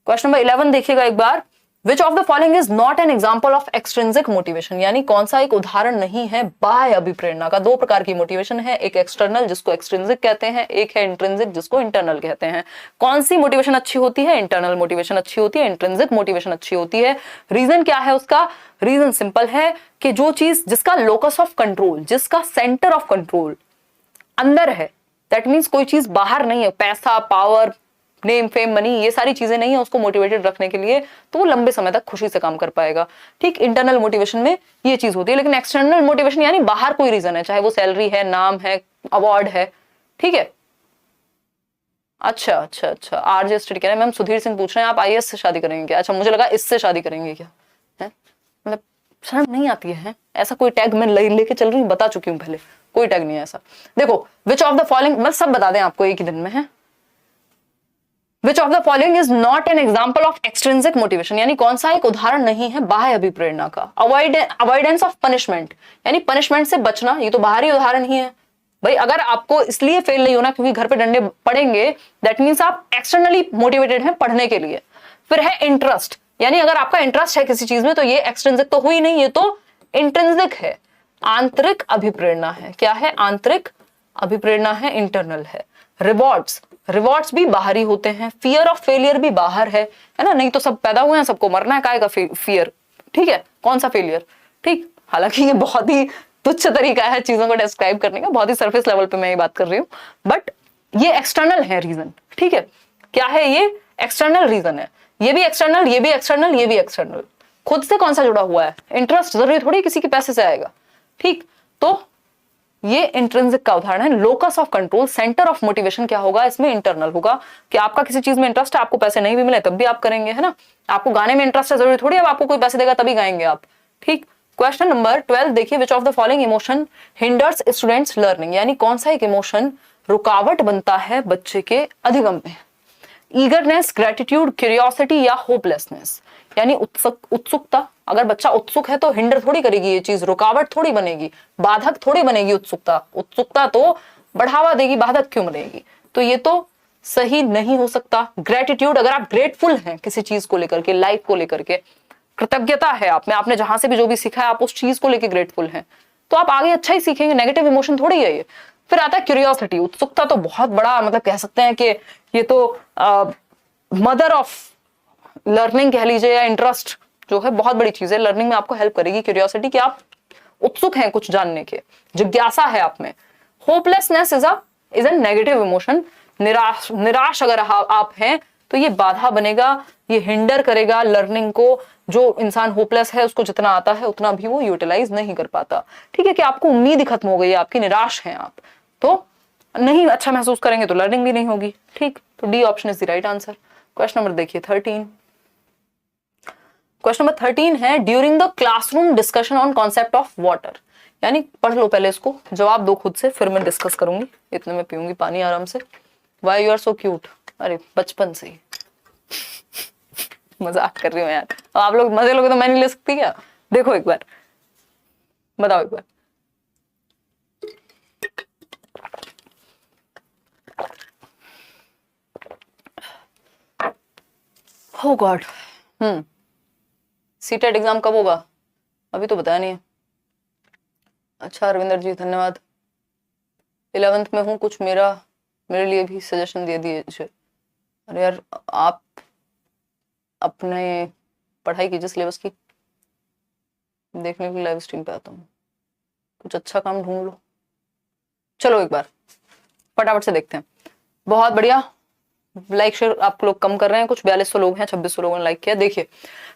Question number 11 देखिएगा एक बार, which of the following is not an example of extrinsic motivation, यानी कौन सा एक उदाहरण नहीं है बाह्य अभिप्रेरणा का। दो प्रकार की मोटिवेशन है, एक एक्सटर्नल जिसको एक्सट्रिंसिक कहते हैं, एक है इंट्रिंसिक जिसको इंटरनल कहते हैं। कौन सी मोटिवेशन अच्छी होती है? इंटरनल मोटिवेशन अच्छी होती है, इंट्रिंसिक मोटिवेशन अच्छी होती है। रीजन क्या है उसका? रीजन सिंपल है कि जो चीज जिसका लोकस ऑफ कंट्रोल, जिसका सेंटर ऑफ कंट्रोल अंदर है, दैट मीन्स कोई चीज बाहर नहीं है, पैसा, पावर, नेम, फेम, मनी, ये सारी चीजें नहीं है उसको मोटिवेटेड रखने के लिए, तो वो लंबे समय तक खुशी से काम कर पाएगा। ठीक, इंटरनल मोटिवेशन में ये चीज होती है। लेकिन एक्सटर्नल मोटिवेशन यानी बाहर कोई रीजन है, चाहे वो सैलरी है, नाम है, अवार्ड है, ठीक है। अच्छा अच्छा अच्छा, आरजे स्टडी कह रहे हैं, मैम सुधीर सिंह पूछ रहे हैं आप आईएएस से शादी करेंगे क्या? अच्छा, मुझे लगा इससे शादी करेंगे क्या है, मतलब शर्म नहीं आती है? ऐसा कोई टैग मैं लेके चल रही हूँ, बता चुकी हूँ पहले, कोई टैग नहीं है ऐसा। देखो, विच ऑफ द फॉलोइंग, मैं सब बता दें आपको एक ही दिन में है। Which of the following is not an example of extrinsic motivation, यानी कौन सा एक उदाहरण नहीं है बाह्य अभिप्रेरणा का। अवॉइडेंस ऑफ पनिशमेंट, यानी पनिशमेंट से बचना, ये तो बाहरी उदाहरण ही है भाई। अगर आपको इसलिए फेल नहीं होना क्योंकि घर पे डंडे पड़ेंगे, दैट मीन्स आप एक्सटर्नली मोटिवेटेड हैं पढ़ने के लिए। फिर है इंटरेस्ट, यानी अगर आपका इंटरेस्ट है किसी चीज में, तो ये एक्सट्रिंसिक तो हुई नहीं, ये तो इंट्रिंसिक है, आंतरिक अभिप्रेरणा है। क्या है? आंतरिक अभिप्रेरणा है, इंटरनल है। रिवॉर्ड्स भी बाहरी होते हैं। फियर ऑफ फेलियर भी बाहर है ना, नहीं तो सब पैदा हुए हैं, सबको मरना है, काय का फियर, ठीक है, कौन सा फेलियर, ठीक। हालांकि ये बहुत ही तुच्छ तरीका है चीजों को डिस्क्राइब करने का, बहुत ही सरफेस लेवल पे मैं ये बात कर रही हूँ, बट ये एक्सटर्नल है रीजन, ठीक है। क्या है ये? एक्सटर्नल रीजन है। ये भी एक्सटर्नल, ये भी एक्सटर्नल, ये भी एक्सटर्नल। खुद से कौन सा जुड़ा हुआ है? इंटरेस्ट, जरूरी थोड़ी किसी के पैसे से आएगा, ठीक। तो ये इंट्रिंसिक का उदाहरण है। Locus of control, centre of motivation क्या होगा इसमें? इंटरनल होगा, कि आपका किसी चीज में इंटरेस्ट है, आपको पैसे नहीं भी मिले तब भी आप करेंगे, है ना। आपको गाने में इंटरेस्ट है, जरूरी थोड़ी अब आपको कोई पैसे देगा तभी गाएंगे आप, ठीक। क्वेश्चन नंबर 12 देखिए, विच of the following emotion hinders students learning, यानी कौन सा एक इमोशन रुकावट बनता है बच्चे के अधिगम में। ईगरनेस, ग्रेटिट्यूड, क्यूरियोसिटी या होपलेसनेस, यानी उत्सुकता। अगर बच्चा उत्सुक है तो हिंडर थोड़ी करेगी ये चीज, रुकावट थोड़ी बनेगी, बाधक थोड़ी बनेगी। उत्सुकता तो बढ़ावा देगी, बाधक क्यों बनेगी? तो ये तो सही नहीं हो सकता। ग्रेटिट्यूड, अगर आप ग्रेटफुल हैं किसी चीज को लेकर के, लाइफ को लेकर के कृतज्ञता है आप में, आपने जहां से भी जो भी सीखा है आप उस चीज को लेकर ग्रेटफुल हैं, तो आप आगे अच्छा ही सीखेंगे। नेगेटिव इमोशन थोड़ी है ये। फिर आता है क्यूरियोसिटी। उत्सुकता तो बहुत बड़ा, मतलब कह सकते हैं कि ये तो मदर ऑफ लर्निंग कह लीजिए, या इंटरेस्ट जो है बहुत बड़ी चीज है, लर्निंग में आपको हेल्प करेगी क्यूरियोसिटी, कि आप उत्सुक हैं कुछ जानने के, जिज्ञासा है आप में। Hopelessness is a negative emotion. निराश अगर आप हैं तो ये बाधा बनेगा, ये हिंडर करेगा लर्निंग को। जो इंसान होपलेस है उसको जितना आता है उतना भी वो यूटिलाइज नहीं कर पाता, ठीक है। कि आपको उम्मीद ही खत्म हो गई है, आपकी निराश हैं आप, तो नहीं अच्छा महसूस करेंगे तो लर्निंग भी नहीं होगी, ठीक। तो D option is the right answer. Question number देखिए 13। क्वेश्चन नंबर 13 है, during the classroom discussion on concept of water, यानी पढ़ लो पहले इसको, जवाब दो खुद से, फिर मैं डिस्कस करूंगी। इतने में पीऊंगी पानी आराम से। Why you are so cute, अरे बचपन से ही मजाक कर रही हूँ यार, अब आप लोग मजे लोगे तो मैं नहीं ले सकती क्या? देखो एक बार, बताओ एक बार। Oh God, सीटेट एग्जाम कब होगा? अभी तो बताया नहीं है। अच्छा रविंदर जी धन्यवाद। 11th में हूँ, कुछ मेरे लिए भी सजेशन दे दीजिए। अरे यार आप अपने पढ़ाई कीजिए सिलेबस की, देखने के लिए लाइव स्ट्रीम पे आता हूँ, कुछ अच्छा काम ढूंढ लो। चलो एक बार फटाफट से देखते हैं। बहुत बढ़िया, लाइक शेयर आप लोग कम कर रहे हैं, कुछ 4200 लोग हैं, 2600 लोगों ने लाइक किया। देखिए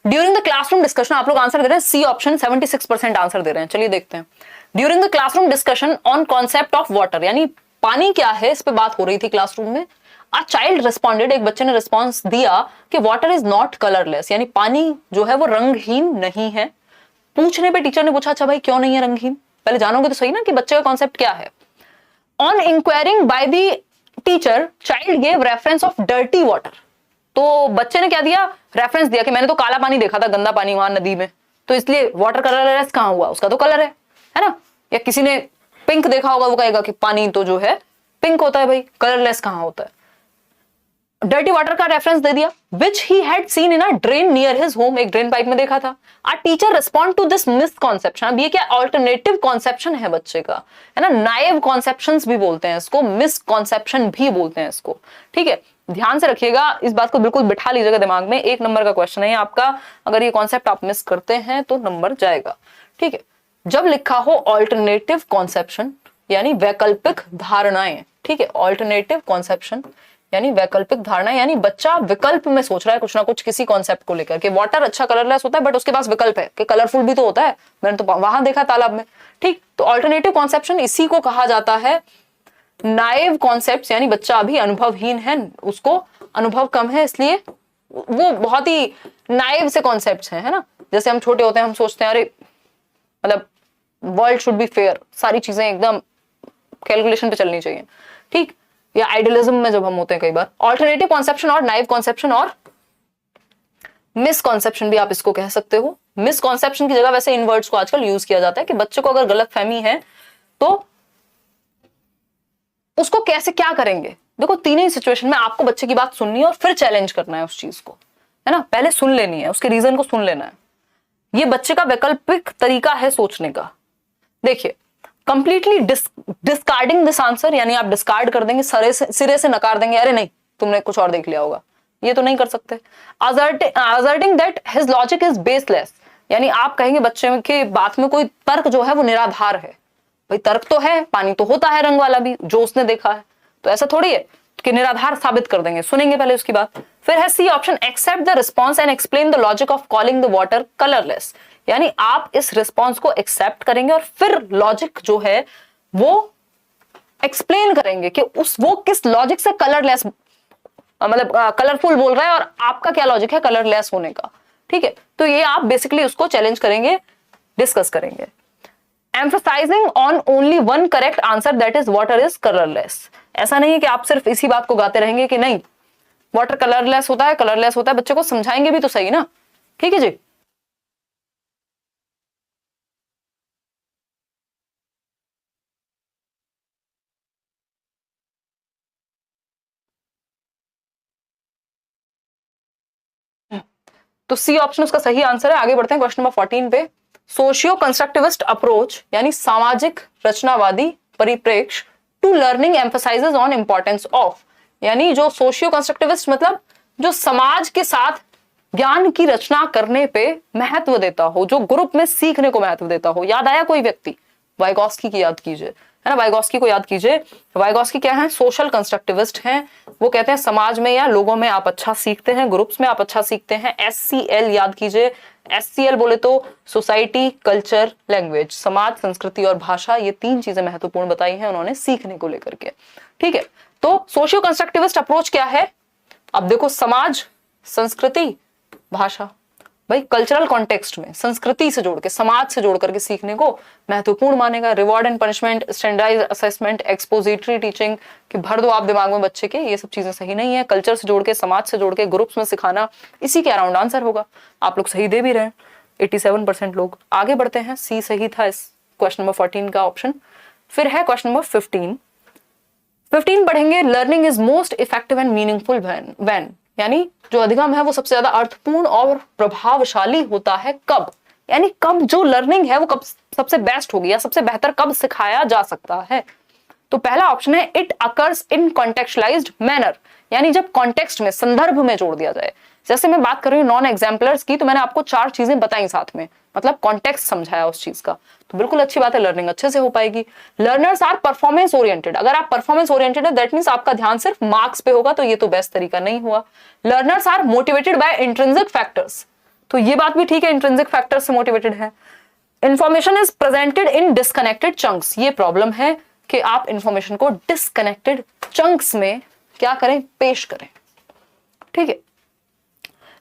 ड्यूरिंग द क्लासरूम डिस्कशन, आप लोग आंसर दे रहे हैं सी ऑप्शन, 76% आंसर दे रहे हैं। चलिए देखते हैं। During the classroom discussion on concept of water, यानी पानी क्या है इस पे बात हो रही थी क्लासरूम में। अ चाइल्ड रिस्पॉन्डेड, एक बच्चे ने रिस्पॉन्स दिया कि वाटर इज नॉट कलरलेस, यानी पानी जो है वो रंगहीन नहीं है। पूछने पे टीचर ने पूछा अच्छा भाई क्यों नहीं है रंगहीन, पहले जानोगे तो सही ना कि बच्चे का कॉन्सेप्ट क्या है। On enquiring by the teacher child gave reference of dirty water, तो बच्चे ने क्या दिया? रेफरेंस दिया कि मैंने तो काला पानी देखा था, गंदा पानी वहां नदी में, तो इसलिए वाटर कलरलेस कहां हुआ, उसका तो कलर है ना। या किसी ने पिंक देखा होगा, वो कहेगा कि पानी तो जो है पिंक होता है भाई, कलरलेस कहां होता है। डर्टी वाटर का रेफरेंस दे दिया, which he had seen in a drain near his home, एक ड्रेन पाइप में देखा था। A teacher respond to this misconception, अब ये क्या ऑल्टरनेटिव कॉन्सेप्शन है बच्चे का, है ना, नाइव कॉन्सेप्शंस भी बोलते हैं इसको, मिसकॉन्सेप्शन भी बोलते हैं इसको, ठीक है। ध्यान से रखिएगा, इस बात को बिल्कुल बिठा लीजिएगा दिमाग में, 1 नंबर का क्वेश्चन है आपका, अगर ये कॉन्सेप्ट आप मिस करते हैं तो नंबर जाएगा, ठीक है। जब लिखा हो ऑल्टरनेटिव कॉन्सेप्शन यानी वैकल्पिक धारणाएं, ठीक है, ऑल्टरनेटिव कॉन्सेप्शन यानी वैकल्पिक धारणा, यानी बच्चा विकल्प में सोच रहा है कुछ ना कुछ किसी कॉन्सेप्ट को लेकर के। वाटर अच्छा कलरलेस होता है बट उसके पास विकल्प है कि कलरफुल भी तो होता है, मैंने तो वहां देखा तालाब में, ठीक। तो ऑल्टरनेटिव कॉन्सेप्शन इसी को कहा जाता है नाइव कॉन्सेप्ट्स, यानी बच्चा अभी अनुभवहीन है, उसको अनुभव कम है, इसलिए वो बहुत ही नाइव से कॉन्सेप्ट्स हैं, है ना। जैसे हम छोटे होते हैं हम सोचते हैं अरे मतलब वर्ल्ड शुड बी फेयर, सारी चीजें एकदम कैलकुलेशन पे चलनी चाहिए, ठीक, या आइडियलिज्म में जब हम होते हैं कई बार। ऑल्टरनेटिव कॉन्सेप्शन और नाइव कॉन्सेप्शन और मिसकॉन्सेप्शन भी आप इसको कह सकते हो। मिसकॉन्सेप्शन की जगह वैसे इन वर्ड्स को आजकल यूज किया जाता है कि बच्चे को अगर गलत फहमी है तो उसको कैसे क्या करेंगे। देखो तीन ही सिचुएशन में आपको बच्चे की बात सुननी है और फिर चैलेंज करना है उस चीज को, है ना, पहले सुन लेनी है, उसके रीजन को सुन लेना है। ये बच्चे का वैकल्पिक तरीका है सोचने का। देखिए कंप्लीटली डिस्कार्डिंग दिस आंसर, यानी आप डिस्कार्ड कर देंगे, सिरे से नकार देंगे, अरे नहीं तुमने कुछ और देख लिया होगा, ये तो नहीं कर सकते। Asserting that his logic is baseless, यानी आप कहेंगे बच्चे के बात में कोई तर्क जो है वो निराधार है। भाई तर्क तो है, पानी तो होता है रंग वाला भी, जो उसने देखा है, तो ऐसा थोड़ी है कि निराधार साबित कर देंगे, सुनेंगे पहले उसकी बात। फिर है C option, accept the response and explain the logic of calling the water colourless, यानी आप इस रिस्पॉन्स को एक्सेप्ट करेंगे और फिर लॉजिक जो है वो एक्सप्लेन करेंगे कि वो किस लॉजिक से कलरलेस मतलब कलरफुल बोल रहा है और आपका क्या लॉजिक है कलरलेस होने का, ठीक है। तो ये आप बेसिकली उसको चैलेंज करेंगे, डिस्कस करेंगे। Emphasizing on only one correct answer, that is water is colorless, ऐसा नहीं है कि आप सिर्फ इसी बात को गाते रहेंगे कि नहीं वाटर कलरलेस होता है, कलरलेस होता है, बच्चे को समझाएंगे भी तो सही ना, ठीक है जी। तो सी ऑप्शन उसका सही आंसर है। आगे बढ़ते हैं क्वेश्चन नंबर 14 पे। सोशियो कंस्ट्रक्टिविस्ट अप्रोच यानी सामाजिक रचनावादी परिप्रेक्ष्य to learning emphasises on importance of, यानी जो सोशियो कंस्ट्रक्टिविस्ट मतलब जो समाज के साथ ज्ञान की रचना करने पे महत्व देता हो, जो ग्रुप में सीखने को महत्व देता हो। याद आया कोई व्यक्ति? वाइगॉस्की की याद कीजिए, है ना, वाइगॉस्की को याद कीजिए। वाइगॉस्की क्या है? सोशल कंस्ट्रक्टिविस्ट हैं। वो कहते हैं समाज में या लोगों में आप अच्छा सीखते हैं, ग्रुप्स में आप अच्छा सीखते हैं। SCL याद कीजिए। SCL बोले तो सोसाइटी, कल्चर, लैंग्वेज, समाज, संस्कृति और भाषा, ये 3 चीजें महत्वपूर्ण बताई हैं उन्होंने सीखने को लेकर के, ठीक है। तो सोशियो कंस्ट्रक्टिविस्ट अप्रोच क्या है? अब देखो समाज, संस्कृति, भाषा, भाई कल्चरल कॉन्टेक्स्ट में संस्कृति से जोड़ के, समाज से जोड़ करके सीखने को महत्वपूर्ण मानेगा। Reward and punishment, standardise assessment, expository teaching कि भर दो आप दिमाग में बच्चे के, ये सब चीजें सही नहीं है। कल्चर से जोड़ के, समाज से जोड़ के, ग्रुप्स में सिखाना, इसी के अराउंड आंसर होगा। आप लोग सही दे भी रहे हैं, 87% लोग। आगे बढ़ते हैं, सी सही था इस क्वेश्चन नंबर 14 का ऑप्शन। फिर है क्वेश्चन नंबर 15 पढ़ेंगे। Learning is most effective and meaningful when, यानी जो अधिगम है वो सबसे ज्यादा अर्थपूर्ण और प्रभावशाली होता है कब, यानी कब जो लर्निंग है वो कब सबसे बेस्ट होगी या सबसे बेहतर कब सिखाया जा सकता है। तो पहला ऑप्शन है इट अकर्स इन कॉन्टेक्चुअलाइज्ड मैनर, यानी जब कॉन्टेक्स्ट में, संदर्भ में जोड़ दिया जाए। जैसे मैं बात कर रही हूँ नॉन एग्जाम्पलर्स की, तो मैंने आपको 4 चीजें बताई साथ में, मतलब कॉन्टेक्स्ट समझाया उस चीज का, तो बिल्कुल अच्छी बात है, लर्निंग अच्छे से हो पाएगी। लर्नर्स आर परफॉर्मेंस ओरिएंटेड, अगर आप परफॉर्मेंस ओरिएंटेड है दैट मींस आपका ध्यान सिर्फ मार्क्स पे होगा, तो ये तो बेस्ट तरीका नहीं हुआ। Learners are motivated by intrinsic factors, तो ये बात भी ठीक है, इंट्रिंसिक फैक्टर्स से मोटिवेटेड है। Information is presented in disconnected chunks, ये प्रॉब्लम है कि आप इंफॉर्मेशन को डिस्कनेक्टेड चंक्स में क्या करें, पेश करें, ठीक है।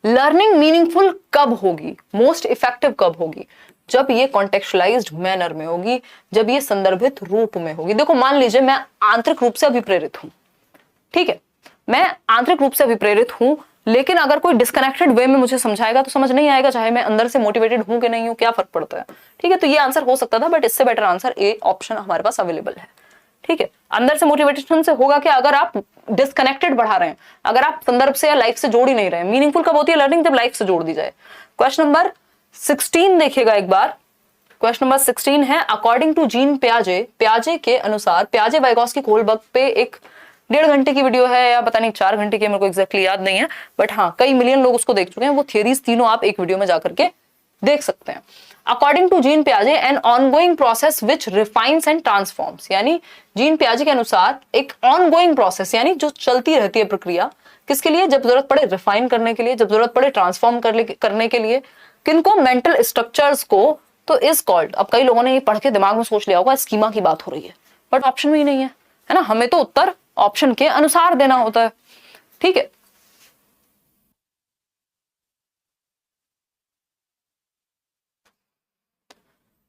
लर्निंग मीनिंगफुल कब होगी, मोस्ट इफेक्टिव कब होगी? जब ये कॉन्टेक्चुअलाइज्ड मैनर में होगी, जब ये संदर्भित रूप में होगी। देखो मान लीजिए मैं आंतरिक रूप से अभिप्रेरित हूं, ठीक है, मैं आंतरिक रूप से अभिप्रेरित हूं, लेकिन अगर कोई डिस्कनेक्टेड वे में मुझे समझाएगा तो समझ नहीं आएगा, चाहे मैं अंदर से मोटिवेटेड हूं कि नहीं हूं, क्या फर्क पड़ता है, ठीक है। तो ये आंसर हो सकता था, बट इससे बेटर आंसर ए ऑप्शन हमारे पास अवेलेबल है, ठीक है। अंदर से मोटिवेशन से होगा क्या, अगर आप डिस्कनेक्टेड पढ़ा रहे हैं, अगर आप संदर्भ से या लाइफ से जोड़ ही नहीं रहे हैं। मीनिंगफुल कब होती है लर्निंग, जब लाइफ से जोड़ दी जाए। क्वेश्चन नंबर 16 देखिएगा एक बार। क्वेश्चन नंबर 16 है, अकॉर्डिंग टू जीन प्याजे के अनुसार, प्याजे वाइगॉस्की कोहलबर्ग पे एक 1.5 घंटे की वीडियो है या पता नहीं 4 घंटे की, मेरे को एग्जैक्टली याद नहीं है, बट हाँ कई मिलियन लोग उसको देख चुके हैं। वो थियरीज तीनों आप एक वीडियो में जाकर के देख सकते हैं। अकॉर्डिंग टू जीन प्याजे an ongoing process which refines and transforms, यानी जीन प्याजे के अनुसार एक ऑनगोइंग प्रोसेस यानी जो चलती रहती है प्रक्रिया, किसके लिए, जब जरूरत पड़े रिफाइन करने के लिए, जब जरूरत पड़े ट्रांसफॉर्म करने के लिए, किनको, मेंटल स्ट्रक्चर्स को, तो इज कॉल्ड। अब कई लोगों ने ये पढ़ के दिमाग में सोच लिया होगा स्कीमा की बात हो रही है, बट ऑप्शन में ही नहीं है ना, हमें तो उत्तर ऑप्शन के अनुसार देना होता है। ठीक है,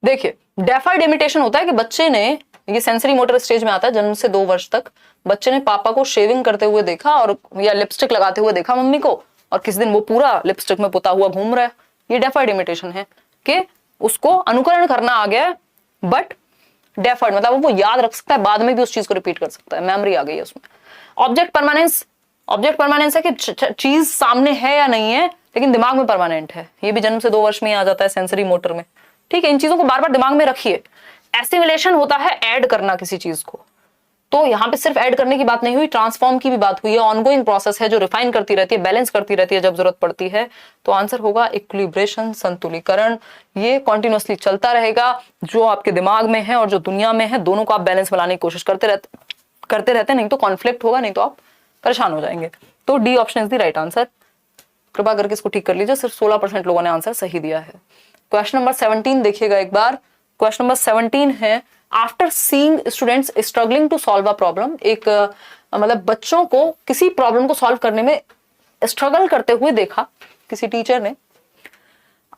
देखिए डेफर्ड इमिटेशन होता है कि बच्चे ने, ये सेंसरी मोटर स्टेज में आता है, जन्म से 2 वर्ष तक बच्चे ने पापा को शेविंग करते हुए देखा और या लिपस्टिक लगाते हुए देखा मम्मी को, और किसी दिन वो पूरा लिपस्टिक में पुता हुआ घूम रहा है। ये डेफर्ड इमिटेशन है कि उसको अनुकरण करना आ गया है, बट डेफर्ड मतलब वो याद रख सकता है, बाद में भी उस चीज को रिपीट कर सकता है, मेमोरी आ गई है उसमें। ऑब्जेक्ट परमानेंस है कि चीज सामने है या नहीं है लेकिन दिमाग में परमानेंट है। ये भी जन्म से 2 वर्ष में ही आ जाता है सेंसरी मोटर में। ठीक है, इन चीजों को बार बार दिमाग में रखिए। एसिमिलेशन होता है ऐड करना किसी चीज को, तो यहाँ पे सिर्फ ऐड करने की बात नहीं हुई, ट्रांसफॉर्म की भी बात हुई है। ऑनगोइंग प्रोसेस है जो रिफाइन करती रहती है, बैलेंस करती रहती है जब जरूरत पड़ती है। तो आंसर होगा इक्विलिब्रेशन, संतुलीकरण। ये कॉन्टिन्यूअसली चलता रहेगा, जो आपके दिमाग में है और जो दुनिया में है, दोनों को आप बैलेंस बनाने की कोशिश करते रहते, नहीं तो कॉन्फ्लिक्ट होगा, नहीं तो आप परेशान हो जाएंगे। तो D option is the right answer. कृपा करके इसको ठीक कर लीजिए, सिर्फ 16% लोगों ने आंसर सही दिया है। क्वेश्चन नंबर 17 देखिएगा एक बार। क्वेश्चन नंबर 17 है, after seeing students struggling to solve a problem, एक मतलब बच्चों को किसी प्रॉब्लम को सॉल्व करने में स्ट्रगल करते हुए देखा किसी टीचर ने।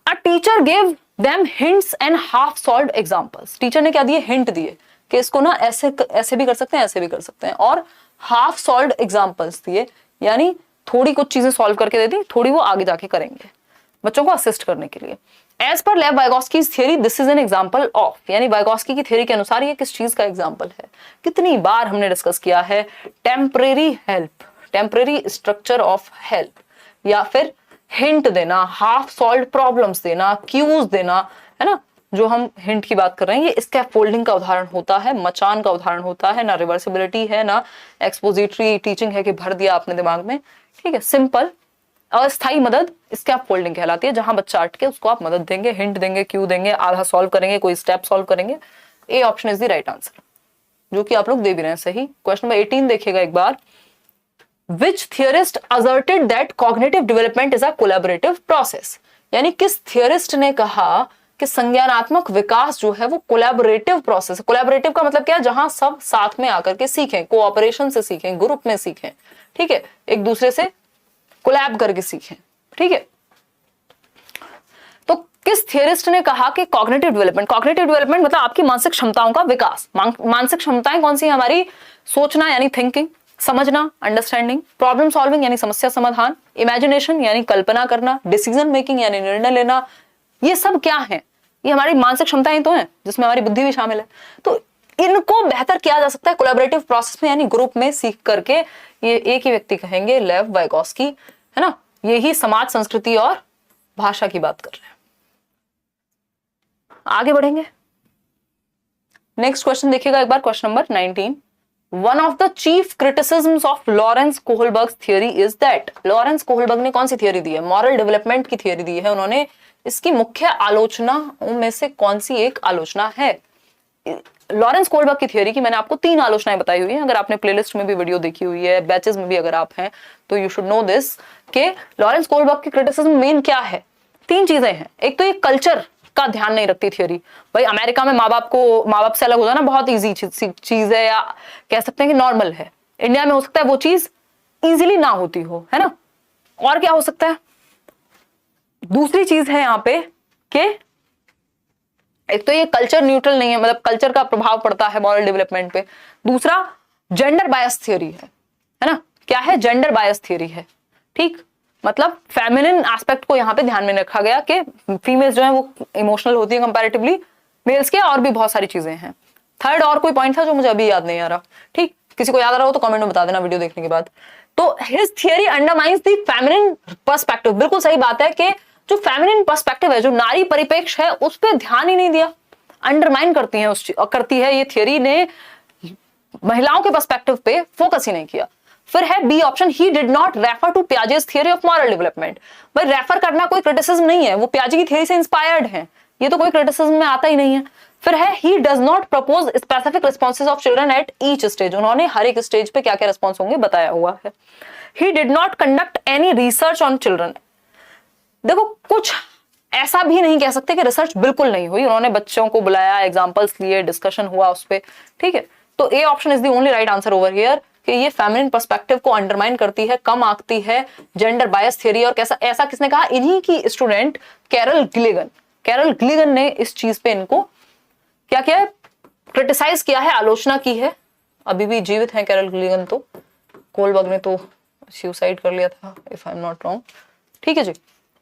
A teacher gave them hints and half solved examples, teacher ने क्या दिए, हिंट दिए कि इसको ना ऐसे ऐसे भी कर सकते हैं, ऐसे भी कर सकते हैं, और हाफ सॉल्व्ड एग्जांपल्स दिए, यानी थोड़ी कुछ चीजें सॉल्व करके दे दी, थोड़ी वो आगे जाके करेंगे बच्चों को असिस्ट करने के लिए। As per Lev Vygotsky theory this is an example of, यानी वाइगॉस्की की थियरी के अनुसार ये किस चीज का एग्जाम्पल है। कितनी बार हमने डिस्कस किया है, temporary help, temporary structure of help, या फिर हिंट देना, हाफ सॉल्व्ड प्रॉब्लम्स देना, क्यूज देना, है ना। जो हम हिंट की बात कर रहे हैं ये स्कैफोल्डिंग का उदाहरण होता है, मचान का उदाहरण होता है, ना रिवर्सिबिलिटी है ना एक्सपोजिटरी टीचिंग है कि भर दिया आपने दिमाग में। ठीक है, सिंपल अस्थाई मदद स्कैफोल्डिंग कहलाती है, जहां बच्चा अटके उसको आप मदद देंगे, हिंट देंगे, क्यू देंगे, आधा सॉल्व करेंगे, कोई स्टेप सॉल्व करेंगे। A option is the right answer, जो कि आप लोग दे भी रहे हैं सही। क्वेश्चन नंबर 18 देखिएगा एक बार। Which theorist asserted that cognitive development is a collaborative process, यानी किस थियरिस्ट ने कहा कि संज्ञानात्मक विकास जो है वो कोलैबोरेटिव प्रोसेस है। कोलैबोरेटिव का मतलब क्या है, जहां सब साथ में आकर के सीखें, कोऑपरेशन से सीखें, ग्रुप में सीखें। ठीक है, एक दूसरे से कोलैब करके सीखें। ठीक है, तो किस थियरिस्ट ने कहा कि कॉग्निटिव डेवलपमेंट मतलब आपकी मानसिक क्षमताओं का विकास। मानसिक क्षमताएं कौन सी है हमारी, सोचना यानी थिंकिंग, समझना अंडरस्टैंडिंग, प्रॉब्लम सॉल्विंग यानी समस्या समाधान, इमेजिनेशन यानी कल्पना करना, डिसीजन मेकिंग यानी निर्णय लेना। ये सब क्या है, ये हमारी मानसिक क्षमताएं तो हैं, जिसमें हमारी बुद्धि भी शामिल है। तो इनको बेहतर किया जा सकता है कोलैबोरेटिव प्रोसेस में, यानी ग्रुप में सीख करके। ये एक ही व्यक्ति कहेंगे, लेव वाइगॉस्की, है ना। यही समाज, संस्कृति और भाषा की बात कर रहे हैं। आगे बढ़ेंगे, नेक्स्ट क्वेश्चन देखिएगा एक बार। Question number 19, one of the chief criticisms of Lawrence Kohlberg theory is that, Lawrence Kohlberg ने कौन सी थियरी दी है, मॉरल डेवलपमेंट की थियरी दी है उन्होंने। इसकी मुख्य आलोचना में से कौन सी एक आलोचना है। लॉरेंस कोहलबर्ग की थियरी की मैंने आपको 3 आलोचनाएं बताई हुई हैं, अगर आपने प्लेलिस्ट में भी वीडियो देखी हुई है, बैचेस में भी अगर आप हैं तो यू शुड नो दिस कि लॉरेंस कोहलबर्ग की क्रिटिसिज्म मेन क्या है। 3 चीजें हैं। एक तो ये कल्चर का ध्यान नहीं रखती थियरी। भाई अमेरिका में माँ बाप से अलग हो जाना बहुत ईजी चीज है, या कह सकते हैं कि नॉर्मल है। इंडिया में हो सकता है वो चीज इजीली ना होती हो, है ना। और क्या हो सकता है, दूसरी चीज है यहाँ पे कि एक तो ये कल्चर न्यूट्रल नहीं है, मतलब कल्चर का प्रभाव पड़ता है मॉरल डेवलपमेंट पे। दूसरा जेंडर बायस थियरी है ना। क्या है, जेंडर बायस थियरी है। ठीक, मतलब फेमिनिन एस्पेक्ट को यहाँ पे ध्यान में रखा गया कि फीमेल्स जो है वो इमोशनल होती है कंपैरेटिवली मेल्स के, और भी बहुत सारी चीजें हैं। थर्ड और कोई पॉइंट था जो मुझे अभी याद नहीं आ रहा, ठीक, किसी को याद आ रहा हो तो कमेंट में बता देना वीडियो देखने के बाद। तो his theory undermines the feminine perspective, बिल्कुल सही बात है कि जो फेमिनिन पर्सपेक्टिव है, जो नारी परिप्रेक्ष्य है, उस पर ध्यान ही नहीं दिया, अंडरमाइन करती है करती है ये थियरी ने, महिलाओं के पर्सपेक्टिव पे फोकस ही नहीं किया। फिर है B option, he did not refer to Piaget's theory of moral development. भाई रेफर करना कोई क्रिटिसिज्म नहीं है, वो पियाजे की थियरी से इंस्पायर्ड है, ये तो कोई क्रिटिसिज्म में आता ही नहीं है। फिर है he does not propose specific responses of children at each stage, उन्होंने हर एक स्टेज पे क्या क्या रिस्पॉन्स होंगे बताया हुआ है। ही did not conduct any research on children, देखो कुछ ऐसा भी नहीं कह सकते कि रिसर्च बिल्कुल नहीं हुई, उन्होंने बच्चों को बुलाया, एग्जांपल्स लिए, डिस्कशन हुआ उस पर, ठीक है। तो A option is the only right answer over here, कि ये फेमिनिन पर्सपेक्टिव को अंडरमाइन करती है, कम आंकती है जेंडर बायस थ्योरी। और कैसा ऐसा किसने कहा, इन्हीं की स्टूडेंट कैरल गिलिगन ने इस चीज पे इनको क्या किया है, क्रिटिसाइज किया है, आलोचना की है। अभी भी जीवित हैं कैरल गिलिगन, तो कोलबर्ग ने तो सुसाइड कर लिया था if I am not wrong, ठीक है जी।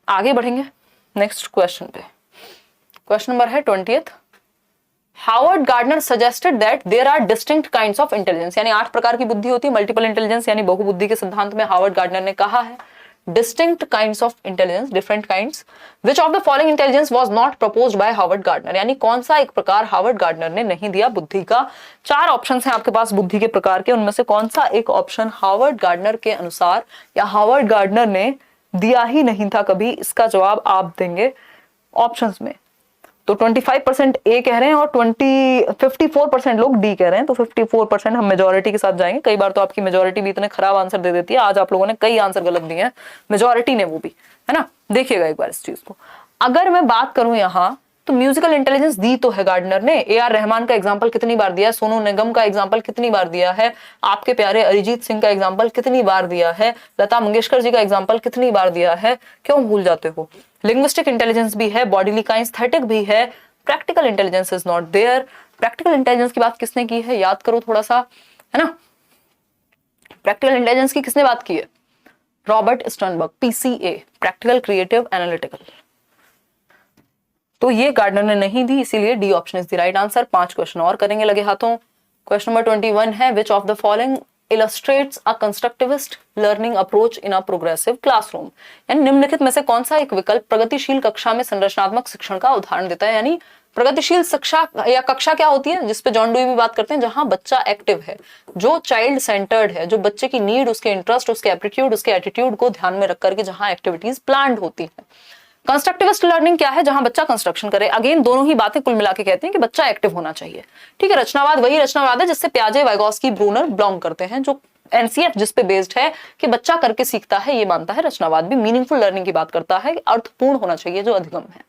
आगे बढ़ेंगे नेक्स्ट क्वेश्चन पे। क्वेश्चन नंबर है 20th, Howard Gardner suggested that there are distinct kinds of intelligence, यानी 8 प्रकार की बुद्धि होती है, मल्टीपल इंटेलिजेंस यानी बहुबुद्धि के सिद्धांत में हावर्ड गार्डनर ने कहा है distinct kinds of intelligence, different kinds, which of the following intelligence was not proposed by Howard Gardner, यानी कौन सा एक प्रकार हावर्ड गार्डनर ने नहीं दिया बुद्धि का। 4 ऑप्शन हैं आपके पास बुद्धि के प्रकार के, उनमें से कौन सा एक ऑप्शन हावर्ड गार्डनर के अनुसार या हावर्ड गार्डनर ने दिया ही नहीं था कभी, इसका जवाब आप देंगे ऑप्शंस में। तो 25% ए कह रहे हैं और 54% लोग डी कह रहे हैं, तो 54% हम मेजोरिटी के साथ जाएंगे। कई बार तो आपकी मेजोरिटी भी इतने खराब आंसर दे देती है, आज आप लोगों ने कई आंसर गलत दिए हैं, मेजोरिटी ने वो भी, है ना। देखिएगा एक बार इस चीज को। अगर मैं बात करूं यहाँ, तो म्यूजिकल इंटेलिजेंस दी तो है गार्डनर ने, ए आर रहमान का एग्जांपल कितनी बार दिया है, सोनू निगम का एग्जांपल कितनी बार दिया है, आपके प्यारे अरिजीत सिंह का एग्जांपल कितनी बार दिया है, लता मंगेशकर जी का एग्जांपल कितनी बार दिया है, क्यों भूल जाते हो। लिंग्विस्टिक इंटेलिजेंस भी है, बॉडीली काइनेस्थेटिक भी है, practical intelligence is not there. Practical intelligence की बात किसने की है, याद करो थोड़ा सा, है ना। प्रैक्टिकल इंटेलिजेंस की किसने बात की है, Robert Sternberg, PCA, practical creative analytical. तो ये गार्डनर ने नहीं दी, इसीलिए D option is the right answer. 5 question और करेंगे लगे हाथों। क्वेश्चन नंबर 21 है, विच of the following illustrates a constructivist learning approach in a progressive classroom, यानी निम्नलिखित में से कौन सा एक विकल्प प्रगतिशील कक्षा में संरचनात्मक शिक्षण का उदाहरण देता है। यानी प्रगतिशील शिक्षा या कक्षा क्या होती है, जिसपे जॉन डुई भी बात करते हैं, जहां बच्चा एक्टिव है, जो चाइल्ड सेंटर्ड है, जो बच्चे की नीड, उसके इंटरेस्ट, उसके एप्टीट्यूड, उसके एटीट्यूड को ध्यान में रख करके जहां एक्टिविटीज प्लान्ड होती है। कंस्ट्रक्टिविस्ट लर्निंग क्या है, जहां बच्चा कंस्ट्रक्शन करे। अगेन दोनों ही बातें कुल मिला के कहते हैं कि बच्चा एक्टिव होना चाहिए, ठीक है। रचनावाद वही रचनावाद है जिससे प्याजे, वाइगोस्की, ब्रूनर बिलोंग करते हैं, जो एनसीएफ जिस पे बेस्ड है कि बच्चा करके सीखता है, ये मानता है। रचनावाद भी मीनिंगफुल लर्निंग की बात करता है, अर्थपूर्ण होना चाहिए, जो अधिगम है।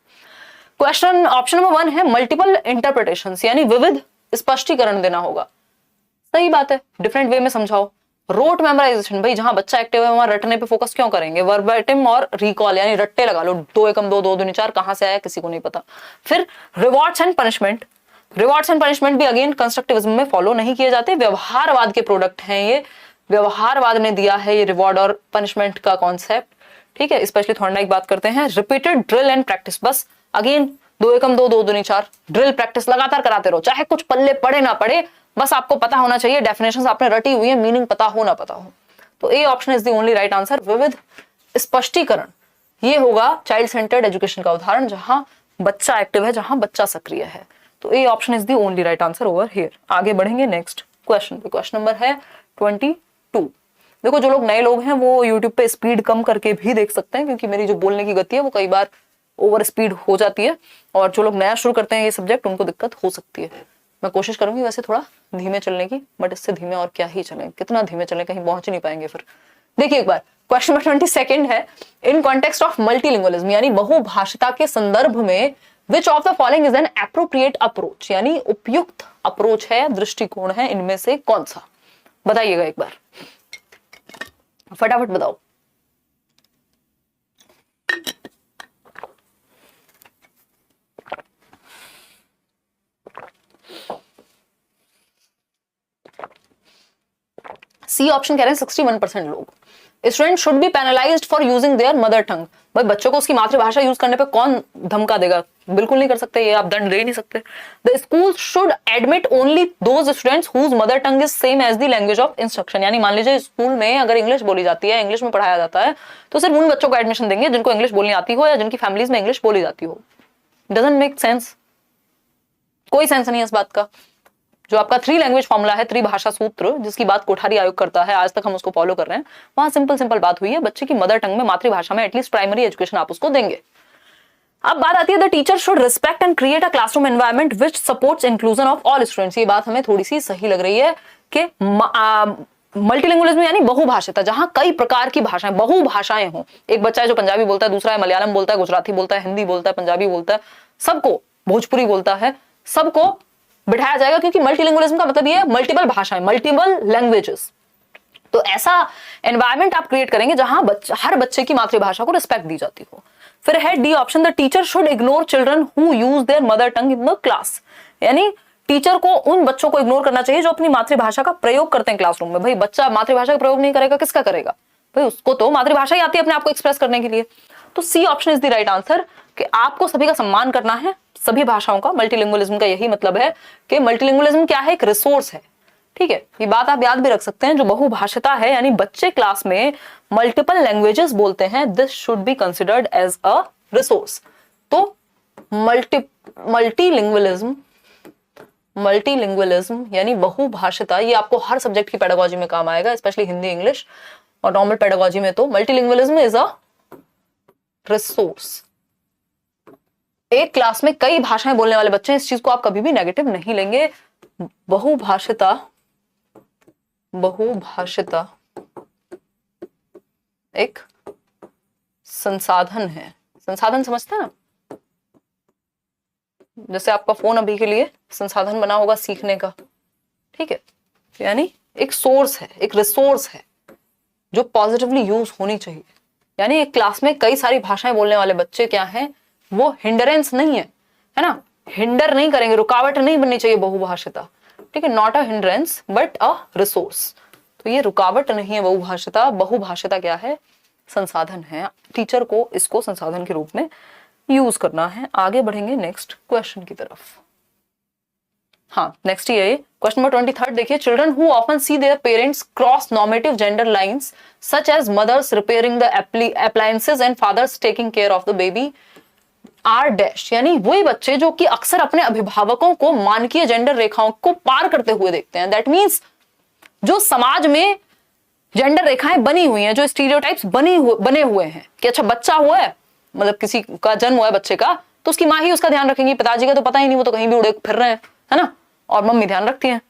क्वेश्चन ऑप्शन नंबर 1 है, मल्टीपल इंटरप्रिटेशंस, यानी विविध स्पष्टीकरण देना होगा। सही बात है, डिफरेंट वे में समझाओ। रोट मेमोराइजेशन, भाई जहां बच्चा एक्टिव है वहां रटने पे फोकस क्यों करेंगे। वर्बेटिम और रिकॉल, यानी रट्टे लगा लो, 2 एकम 2 2 दूनी 4 कहां से आया किसी को नहीं पता। फिर rewards and punishment, rewards and punishment भी अगेन कंस्ट्रक्टिविज्म में फॉलो नहीं किए जाते, व्यवहारवाद के प्रोडक्ट हैं ये, व्यवहारवाद ने दिया है ये रिवॉर्ड और पनिशमेंट का कॉन्सेप्ट, ठीक है। स्पेशली थॉर्नडाइक बात करते हैं रिपीटेड ड्रिल एंड प्रैक्टिस, बस अगेन 2 एकम 2 2 दूनी 4, ड्रिल प्रैक्टिस लगातार कराते रहो, चाहे कुछ पल्ले पड़े ना पड़े, बस आपको पता होना चाहिए, डेफिनेशंस आपने रटी हुई है, मीनिंग पता हो ना पता हो। तो A option is the only right answer, विविध स्पष्टीकरण। ये होगा चाइल्ड सेंटर्ड एजुकेशन का उदाहरण, जहां बच्चा एक्टिव है, जहां बच्चा सक्रिय है। तो A option is the only right answer over here. आगे बढ़ेंगे नेक्स्ट क्वेश्चन पे। क्वेश्चन नंबर है 22। देखो जो लोग नए लोग हैं वो यूट्यूब पे स्पीड कम करके भी देख सकते हैं, क्योंकि मेरी जो बोलने की गति है वो कई बार ओवर स्पीड हो जाती है, और जो लोग नया शुरू करते हैं ये सब्जेक्ट उनको दिक्कत हो सकती है। मैं कोशिश करूंगी वैसे थोड़ा धीमे चलने की, बट इससे धीमे और क्या ही चलें, कितना धीमे चलें, कहीं पहुंच नहीं पाएंगे फिर। देखिए एक बार क्वेश्चन नंबर 22 है, इन कॉन्टेक्स्ट ऑफ मल्टीलिंगुअलिज्म, यानी बहुभाषिता के संदर्भ में विच of the following is an appropriate approach, यानी उपयुक्त अप्रोच है, दृष्टिकोण है, इनमें से कौन सा, बताइएगा एक बार, फटाफट बताओ। सी ऑप्शन कह रहे हैं 61% लोग। Student should be penalised for using their mother tongue, भाई बच्चों को उसकी मातृभाषा यूज करने पे कौन धमका देगा, बिल्कुल नहीं कर सकते, ये आप दंड दे ही नहीं सकते। The school should admit only those students whose mother tongue is same as the language of instruction, यानी मान लीजिए स्कूल में अगर इंग्लिश बोली जाती है, इंग्लिश में पढ़ाया जाता है, तो सिर्फ उन बच्चों को एडमिशन देंगे जिनको इंग्लिश बोलनी आती हो या जिनकी फैमिलीज में इंग्लिश बोली जाती हो। डजंट मेक सेंस, कोई सेंस नहीं है इस बात का। जो आपका 3 लैंग्वेज फॉर्मूला है, त्रिभाषा सूत्र, जिसकी बात कोठारी आयोग करता है, आज तक हम उसको फॉलो कर रहे हैं, वहां सिंपल बात हुई है, बच्चे की मदर टंग में, मातृभाषा में एटलीस्ट प्राइमरी एजुकेशन आप उसको देंगे। अब बात आती है the teacher should respect and create a classroom environment which supports inclusion of all students. ये बात हमें थोड़ी सी सही लग रही है कि मल्टीलिंगुअलिज्म यानी बहुभाषिता, जहां कई प्रकार की भाषाएं, बहुभाषाएं हों। एक बच्चा है जो पंजाबी बोलता है, दूसरा है मलयालम बोलता है, गुजराती बोलता है, हिंदी बोलता है, पंजाबी बोलता है, सबको, भोजपुरी बोलता है, सबको बिठाया जाएगा, क्योंकि मल्टीलिंगुअलिज्म का मतलब ये है मल्टीपल भाषाएं, मल्टीपल लैंग्वेजेस। तो ऐसा एनवायरनमेंट आप क्रिएट करेंगे जहां हर बच्चे की मातृभाषा को रिस्पेक्ट दी जाती हो। फिर है D option, the teacher should ignore children who use their mother tongue in the class, यानी टीचर को उन बच्चों को इग्नोर करना चाहिए जो अपनी मातृभाषा का प्रयोग करते हैं क्लासरूम में। भाई बच्चा मातृभाषा का प्रयोग नहीं करेगा, किसका करेगा? भाई उसको तो मातृभाषा ही आती है अपने आप को एक्सप्रेस करने के लिए। तो C option is the right answer, कि आपको सभी का सम्मान करना है, सभी भाषाओं का। मल्टीलिंगुअलिज्म का यही मतलब है कि मल्टीलिंगुअलिज्म क्या है? एक रिसोर्स है, ठीक है। ये बात आप याद भी रख सकते हैं। जो बहुभाषिता है यानी बच्चे क्लास में मल्टीपल लैंग्वेजेस बोलते हैं, this should be considered as a resource. तो मल्टीलिंगुअलिज्म यानी बहुभाषिता, ये आपको हर सब्जेक्ट की पेडागोजी में काम आएगा, स्पेशली हिंदी, इंग्लिश और नॉर्मल पेडागोजी में। तो मल्टीलिंगुअलिज्म इज अ रिसोर्स। एक क्लास में कई भाषाएं बोलने वाले बच्चे हैं, इस चीज को आप कभी भी नेगेटिव नहीं लेंगे। बहुभाषिता एक संसाधन है। संसाधन समझते हैं ना? जैसे आपका फोन अभी के लिए संसाधन बना होगा सीखने का, ठीक है, यानी एक सोर्स है, एक रिसोर्स है जो पॉजिटिवली यूज होनी चाहिए। यानी एक क्लास में कई सारी भाषाएं बोलने वाले बच्चे क्या हैं, वो हिंडरेंस नहीं है ना, हिंडर नहीं करेंगे, रुकावट नहीं बननी चाहिए बहुभाषिता, ठीक है, not a hindrance but a resource. तो ये रुकावट नहीं है बहुभाषिता। बहुभाषिता क्या है? संसाधन है। टीचर को इसको संसाधन के रूप में यूज करना है। आगे बढ़ेंगे नेक्स्ट क्वेश्चन की तरफ। हाँ, नेक्स्ट ये क्वेश्चन नंबर 23 देखिए, children who often see their parents cross normative gender lines such as mothers repairing the appliances and fathers taking care of the baby are dash, यानी वही बच्चे जो कि अक्सर अपने अभिभावकों को मानकीय जेंडर रेखाओं को पार करते हुए देखते हैं। दैट मीन्स जो समाज में जेंडर रेखाएं बनी हुई हैं, जो स्टीरियोटाइप्स बने हुए हैं कि अच्छा बच्चा हुआ है, मतलब किसी का जन्म हुआ है बच्चे का, तो उसकी माँ ही उसका ध्यान रखेंगी, पिताजी का तो पता ही नहीं, वो तो कहीं भी उड़े फिर रहे हैं, है ना, और मम्मी ध्यान रखती हैं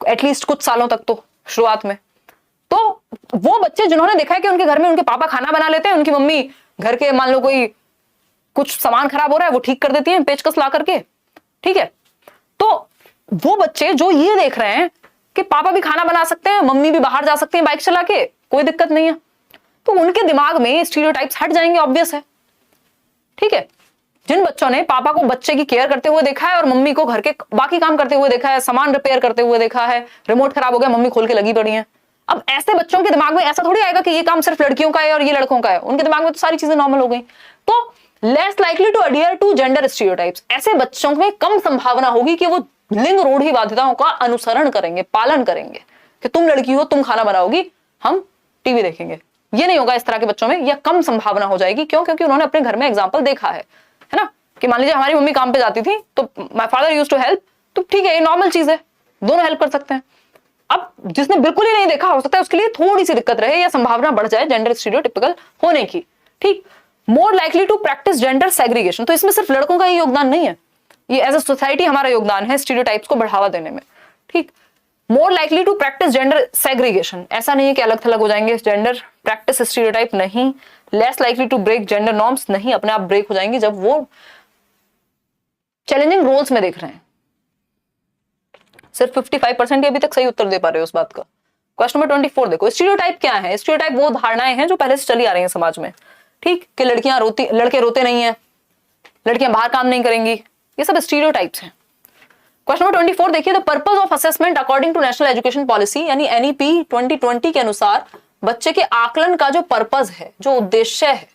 एटलीस्ट कुछ सालों तक, तो शुरुआत में। तो वो बच्चे जिन्होंने देखा है कि उनके घर में उनके पापा खाना बना लेते हैं, उनकी मम्मी घर के मान लो कोई कुछ सामान खराब हो रहा है वो ठीक कर देती है पेचकस ला करके, ठीक है। तो वो बच्चे जो ये देख रहे हैं कि पापा भी खाना बना सकते हैं, मम्मी भी बाहर जा सकते हैं बाइक चला के, कोई दिक्कत नहीं है, तो उनके दिमाग में स्टीरियोटाइप्स हट जाएंगे, ऑब्वियस है, ठीक है। जिन बच्चों ने पापा को बच्चे की केयर करते हुए देखा है और मम्मी को घर के बाकी काम करते हुए देखा है, सामान रिपेयर करते हुए देखा है, रिमोट खराब हो गया मम्मी खोल के लगी पड़ी है, अब ऐसे बच्चों के दिमाग में ऐसा थोड़ी आएगा कि ये काम सिर्फ लड़कियों का है और ये लड़कों का है। उनके दिमाग में तो सारी चीजें नॉर्मल हो गई। तो less likely to adhere to gender stereotypes, ऐसे बच्चों में कम संभावना होगी कि वो लिंग रूढ़िवादिताओं का अनुसरण करेंगे, पालन करेंगे, कि तुम लड़की हो तुम खाना बनाओगी हम टीवी देखेंगे। ये नहीं होगा इस तरह के बच्चों में, या कम संभावना हो जाएगी। क्यों? क्योंकि उन्होंने अपने घर में एग्जाम्पल देखा है ना, कि मान लीजिए हमारी मम्मी काम पे जाती थी तो my father used to help, तो ठीक है, ये नॉर्मल चीज है, दोनों हेल्प कर सकते हैं। अब जिसने बिल्कुल ही नहीं देखा, हो सकता है उसके लिए थोड़ी सी दिक्कत रहे या संभावना बढ़ जाए जेंडर स्टीरियोटिपिकल होने की, ठीक। More likely to practise gender segregation, तो इसमें सिर्फ लड़कों का ही योगदान नहीं है, ये एज अ सोसाइटी हमारा योगदान है स्टीरियोटाइप्स को बढ़ावा देने में, ठीक। More likely to practise gender segregation, ऐसा नहीं है कि अलग थलग हो जाएंगे, जेंडर प्रैक्टिस स्टीरियोटाइप नहीं। Less likely to break gender norms, नहीं, अपने आप ब्रेक हो जाएंगी जब वो चैलेंजिंग रोल्स में देख रहे हैं। सिर्फ 55% अभी तक सही उत्तर दे पा रहे हो उस बात का। क्वेश्चन नंबर 24 देखो, स्टीरियोटाइप क्या है? स्टीरियोटाइप वो धारणाएं हैं जो पहले से चली आ रही हैं समाज में, ठीक, कि लड़के रोते नहीं है, लड़कियां बाहर काम नहीं करेंगी, ये सब स्टीरियोटाइप्स हैं। क्वेश्चन नंबर 24 देखिए, the purpose of assessment according to national education policy यानी एनईपी 2020 के अनुसार बच्चे के आकलन का जो पर्पस है, जो उद्देश्य है,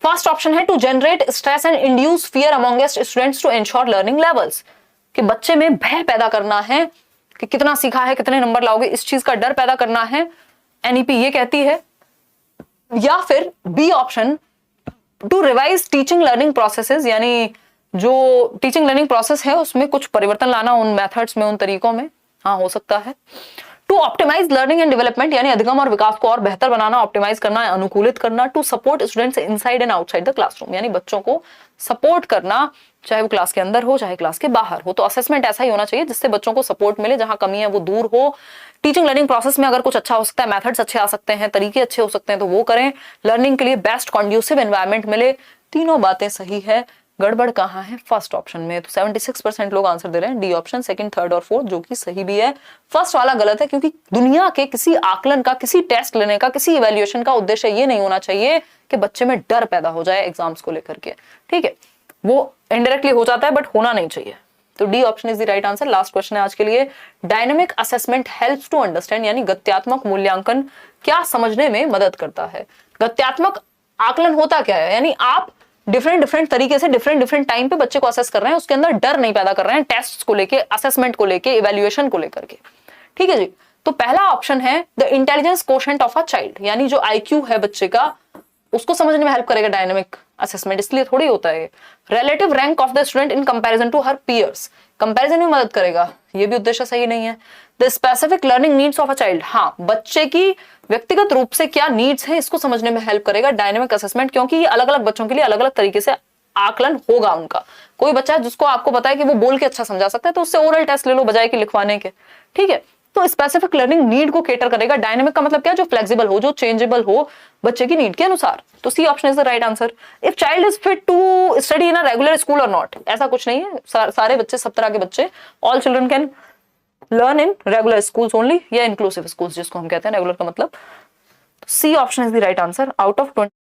फर्स्ट ऑप्शन है to generate stress and induce fear amongst students to ensure learning levels, कि बच्चे में भय पैदा करना है कि कितना सीखा है, कितने नंबर लाओगे, इस चीज का डर पैदा करना है, एनईपी ये कहती है। या फिर B option to revise teaching learning processes, यानी जो टीचिंग लर्निंग प्रोसेस है उसमें कुछ परिवर्तन लाना, उन मेथड्स में, उन तरीकों में, हाँ हो सकता है। To optimise learning and development, यानी अधिगम और विकास को और बेहतर बनाना, ऑप्टिमाइज करना, अनुकूलित करना। To support students inside and outside the classroom, यानी बच्चों को सपोर्ट करना, चाहे वो क्लास के अंदर हो चाहे क्लास के बाहर हो। तो असेसमेंट ऐसा ही होना चाहिए जिससे बच्चों को सपोर्ट मिले, जहां कमी है वो दूर हो। टीचिंग लर्निंग प्रोसेस में अगर कुछ अच्छा हो सकता है, मेथड्स अच्छे आ सकते हैं, तरीके अच्छे हो सकते हैं, तो वो करें। लर्निंग के लिए बेस्ट कॉन्ड्यूसिव एनवायरमेंट मिले। तीनों बातें सही है, गड़बड़ कहाँ है? फर्स्ट ऑप्शन में। तो 76% लोग आंसर दे रहे हैं डी ऑप्शन, सेकंड, थर्ड और फोर्थ, जो कि सही भी है। फर्स्ट वाला गलत है, क्योंकि दुनिया के किसी आकलन का, किसी टेस्ट लेने का, किसी इवैल्यूएशन का उद्देश्य ये नहीं होना चाहिए कि बच्चे में डर पैदा हो जाए एग्जाम्स को लेकर के, ठीक है। वो इनडायरेक्टली हो जाता है बट होना नहीं चाहिए। तो D option is the right answer. Last question है आज के लिए। Dynamic assessment helps to understand, यानी गत्यात्मक मूल्यांकन क्या समझने में मदद करता है? गत्यात्मक आकलन होता क्या है? यानी आप डिफरेंट तरीके से डिफरेंट टाइम पे बच्चे को असेस कर रहे हैं, उसके अंदर डर नहीं पैदा कर रहे हैं, टेस्ट को लेके, असेसमेंट को लेके, इवैल्यूएशन को लेकर के, ठीक है जी। तो पहला ऑप्शन है the intelligence quotient of a child, यानी जो आईक्यू है बच्चे का, उसको समझने में हेल्प करेगा डायनेमिक असेसमेंट, इसलिए थोड़ी होता है। Relative rank of the student in comparison to her peers, comparison में मदद करेगा, ये भी उद्देश्य सही नहीं है। The specific learning needs of a child, हाँ बच्चे की व्यक्तिगत रूप से क्या नीड्स है इसको समझने में हेल्प करेगा डायनेमिक असेसमेंट, क्योंकि ये अलग अलग बच्चों के लिए अलग अलग तरीके से आकलन होगा उनका। कोई बच्चा है जिसको आपको पता है कि वो बोल के अच्छा समझा सकता है, तो उससे ओरल टेस्ट ले लो बजाय कि लिखवाने के, ठीक है। तो स्पेसिफिक लर्निंग नीड को केटर करेगा। डायनेमिक का मतलब क्या? जो फ्लेक्सिबल हो, जो चेंजेबल हो बच्चे की नीड के अनुसार। तो C option is the right answer. If child is fit to study in a regular school और नॉट, ऐसा कुछ नहीं है, सारे बच्चे, सब तरह के बच्चे, all children can learn in regular schools only, या इंक्लूसिव स्कूल्स जिसको हम कहते हैं, रेगुलर का मतलब। C option is the right answer. Out of 20